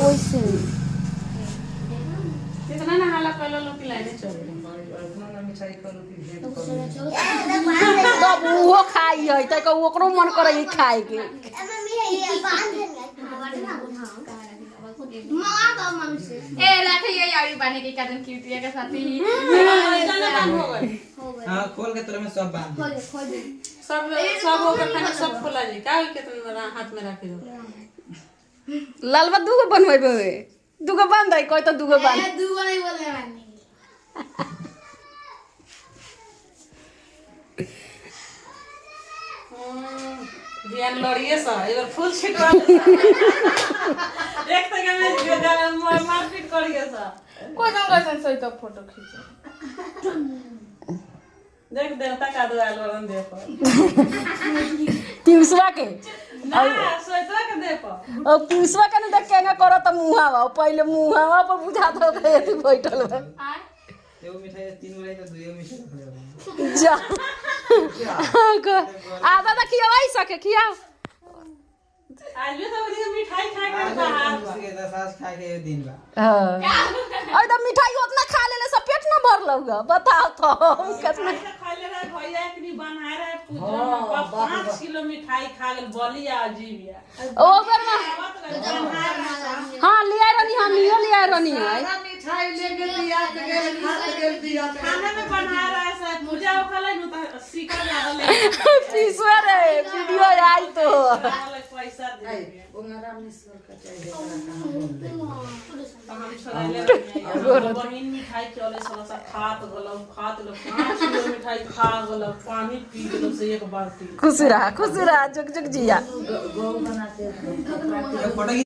ओइसे कितना ना हाला कल लोग लाइने चले अपना ना मिठाई करो कि भेंट करो तब उहो खाई है त को ओकरो मन करे ई खाए के ए लाठी ये यारी बने के कदम क्यूटिया के साथ ही चले काम हो गए हां खोल के तरह में सब बांध दे सब होकर खाने सब खोला जी का कितना हाथ में रखे दो लालबा दुगो बनवेबे दुगो बांध दे कोई तो दुगो बांध दूगो नहीं बोलने वाली ध्यान लड़िए सा एक फुल छिटवा एक तक में मारपीट करिए सा कोई काम कैसे सही तो फोटो खींचो देख देवता का दो आलवरन दे पर पिउसवा के ना सोचवा के दे पर और पिउसवा के न देख केंगा करत मुहावा पहले मुहावा पर बुझात हो के एती बैठल बा एगो मिठाई 3 गो रही तो दुइयो मिठाई जा आधा त खियावाई सके खियाओ आज भी तो मिठाई खा के आज बाहर के 10 खा के दिन बा हां और त मिठाई उतना खा लेले सब पेट न भरलौगा बताओ तो हम कितना खा ले रहा भैया एकनी बना रहा पूजा 5 किलो मिठाई खा गेल बलिया अजीबिया ओकर में हां लिया रहनी हम लिया रहनी है मिठाई लेके दिया के दिया खाने में बना रहा है सब पूजा खले न त सीका लागल पिसवा रे वीडियो आई तो पैसा दे ओंगरा मिश्र का चाहिए हम छोड़ले बहिन मिठाई चले सब खात गलो 5 किलो मिठाई खा गलो पानी पी गलो से एक बाल्टी खुश रहा जुग जुग जिया गो बनाते हैं